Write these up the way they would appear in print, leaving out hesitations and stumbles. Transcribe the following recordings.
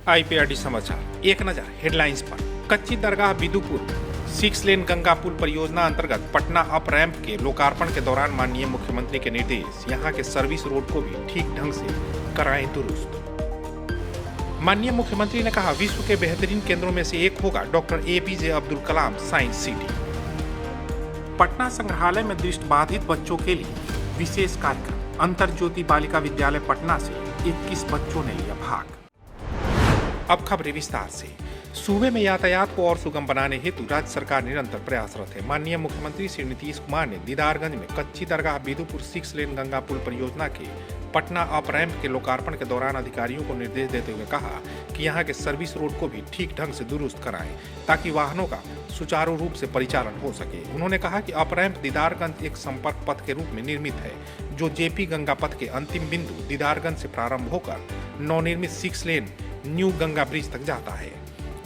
IPRD समाचार। एक नजर हेडलाइंस पर। कच्ची दरगाह बिदुपुर 6 लेन गंगा पुल परियोजना अंतर्गत पटना अप रैंप के लोकार्पण के दौरान माननीय मुख्यमंत्री के निर्देश, यहां के सर्विस रोड को भी ठीक ढंग से कराएं दुरुस्त। माननीय मुख्यमंत्री ने कहा, विश्व के बेहतरीन केंद्रों में से एक होगा doctor APJ Abdul Kalam science city. Patna संग्रहालय में दृष्टिबाधित बच्चों के लिए विशेष कार्यक्रम। अंतर ज्योति बालिका विद्यालय पटना से 21 बच्चों ने लिया भाग। अब खबरें विस्तार से। सूबे में यातायात को और सुगम बनाने हेतु राज्य सरकार निरंतर प्रयासरत है। माननीय मुख्यमंत्री श्री नीतीश कुमार ने दीदारगंज में कच्ची दरगाह बिदुपुर 6 लेन गंगा पुल परियोजना के पटना अप रैंप के लोकार्पण के दौरान अधिकारियों को निर्देश देते हुए कहा कि यहां के सर्विस रोड को भी ठीक ढंग से दुरुस्त कराएं ताकि वाहनों का सुचारू रूप से परिचालन हो सके। उन्होंने कहा कि अप रैंप दीदारगंज एक संपर्क पथ के रूप में निर्मित है, जो जेपी गंगा पथ के अंतिम बिंदु दीदारगंज से प्रारंभ होकर नवनिर्मित 6 लेन न्यू गंगा ब्रिज तक जाता है।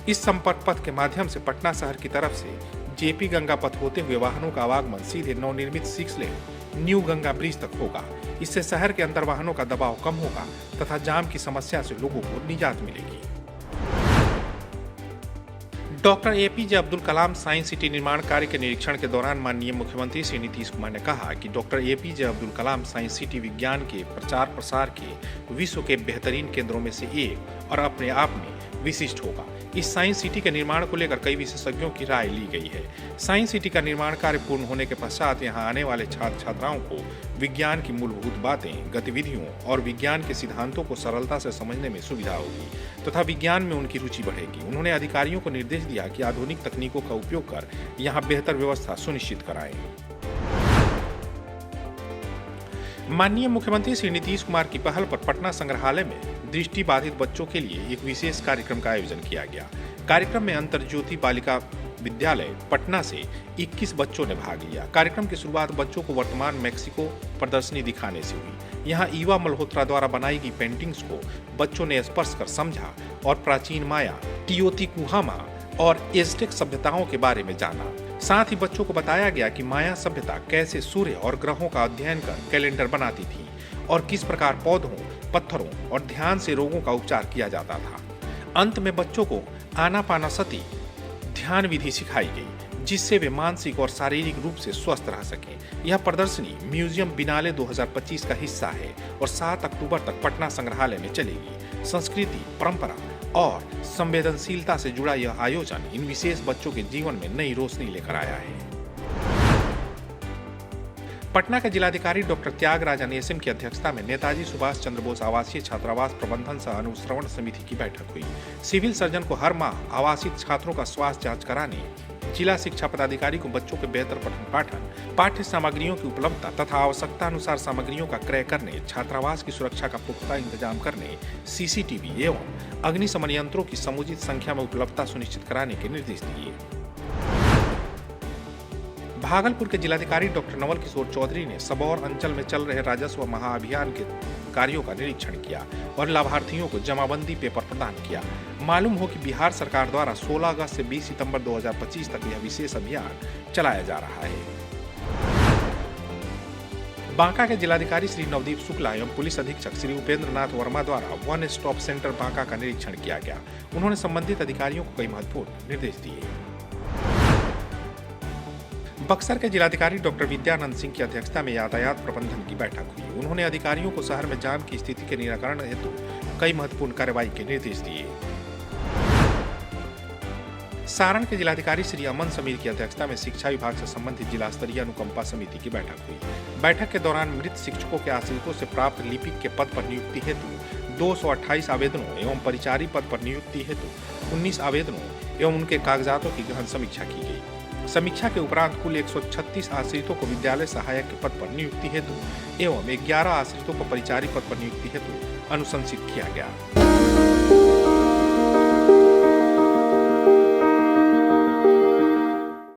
इस संपर्क पथ के माध्यम से पटना शहर की तरफ से जेपी गंगा पथ होते हुए वाहनों का आवागमन सीधे नवनिर्मित 6 लेन न्यू गंगा ब्रिज तक होगा। इससे शहर के अंदर वाहनों का दबाव कम होगा तथा जाम की समस्या से लोगों को निजात मिलेगी। Doctor APJ Abdul Kalam science city निर्माण कार्य के निरीक्षण के दौरान माननीय मुख्यमंत्री श्री नीतीश कुमार ने कहा कि doctor APJ Abdul Kalam science city विज्ञान के प्रचार प्रसार के विश्व के बेहतरीन केंद्रों में से एक और अपने आप में विशिष्ट होगा। इस साइंस सिटी के निर्माण को लेकर कई विशेषज्ञों की राय ली गई है। साइंस सिटी का निर्माण कार्य पूर्ण होने के पश्चात यहां आने वाले छात्र छात्राओं को विज्ञान की मूलभूत बातें, गतिविधियों और विज्ञान के सिद्धांतों को सरलता से समझने में सुविधा होगी तथा विज्ञान में उनकी रुचि बढ़ेगी। उन्होंने अधिकारियों को निर्देश दिया कि आधुनिक तकनीकों का उपयोग कर यहां बेहतर व्यवस्था सुनिश्चित कराएं। माननीय मुख्यमंत्री श्री नीतीश कुमार की पहल पर पटना संग्रहालय में दृष्टि बाधित बच्चों के लिए एक विशेष कार्यक्रम का आयोजन किया गया। कार्यक्रम में अंतर ज्योति बालिका विद्यालय पटना से 21 बच्चों ने भाग लिया। कार्यक्रम की शुरुआत बच्चों को वर्तमान मैक्सिको प्रदर्शनी दिखाने से हुई। यहाँ ईवा मल्होत्रा द्वारा बनाई गई पेंटिंग्स को बच्चों ने स्पर्श कर समझा और प्राचीन माया, टियोतिहुआकान और एज़टेक सभ्यताओं के बारे में जाना। साथ ही बच्चों को बताया गया कि माया सभ्यता कैसे सूर्य और ग्रहों का अध्ययन कर कैलेंडर बनाती थी और किस प्रकार पौधों, पत्थरों और ध्यान से रोगों का उपचार किया जाता था। अंत में बच्चों को आनापानसति ध्यान विधि सिखाई गई, जिससे वे मानसिक और शारीरिक रूप से स्वस्थ रह सकें। यह प्रदर्शनी म्यूजियम बिनाले 2025 का हिस्सा है और 7 अक्टूबर तक पटना संग्रहालय में चलेगी। संस्कृति, परंपरा और संवेदनशीलता से जुड़ा यह आयोजन इन विशेष बच्चों के जीवन में नई रोशनी लेकर आया है। पटना के जिलाधिकारी डॉक्टर त्यागराजन एसएम की अध्यक्षता में नेताजी सुभाष चंद्र बोस आवासीय छात्रावास प्रबंधन सह अनुश्रवण समिति की बैठक हुई। सिविल सर्जन को हर माह आवासित छात्रों का स्वास्थ्य जांच कराने, जिला शिक्षा पदाधिकारी को बच्चों के बेहतर पठन पाठन, पाठ्य सामग्रियों की उपलब्धता तथा आवश्यकता अनुसार सामग्रियों का क्रय करने, छात्रावास की सुरक्षा का पुख्ता इंतजाम करने, सीसीटीवी एवं अग्निशमन यंत्रों की समुचित संख्या में उपलब्धता सुनिश्चित कराने के निर्देश दिए। भागलपुर के जिलाधिकारी डॉक्टर नवल किशोर चौधरी ने सबौर अंचल में चल रहे राजस्व महाअभियान के कार्यों का निरीक्षण किया और लाभार्थियों को जमाबंदी पेपर प्रदान किया। मालूम हो कि बिहार सरकार द्वारा 16 अगस्त से 20 सितंबर 2025 तक यह विशेष अभियान चलाया जा रहा है। बांका के जिलाधिकारी श्री नवदीप शुक्ला एवं पुलिस अधीक्षक श्री उपेंद्र नाथ वर्मा द्वारा वन स्टॉप सेंटर बांका का निरीक्षण किया गया। उन्होंने संबंधित अधिकारियों को कई महत्वपूर्ण निर्देश दिए। बक्सर के जिलाधिकारी डॉक्टर विद्यानंद सिंह की अध्यक्षता में यातायात प्रबंधन की बैठक हुई। उन्होंने अधिकारियों को शहर में जाम की स्थिति के निराकरण हेतु कई महत्वपूर्ण कार्रवाई के निर्देश दिए। सारण के जिलाधिकारी श्री अमन समीर की अध्यक्षता में शिक्षा विभाग से संबंधित जिला स्तरीय अनुकंपा समिति की बैठक हुई। बैठक के दौरान मृत शिक्षकों के आश्रितों से प्राप्त लिपिक के पद पर नियुक्ति हेतु 228 आवेदनों एवं परिचारी पद पर नियुक्ति हेतु 19 आवेदनों एवं उनके कागजातों की गहन समीक्षा की गई। समीक्षा के उपरांत कुल 136 आश्रितों को विद्यालय सहायक के पद पर नियुक्ति हेतु एवं 11 आश्रितों को परिचारी पद पर नियुक्ति हेतु अनुशंसित किया गया।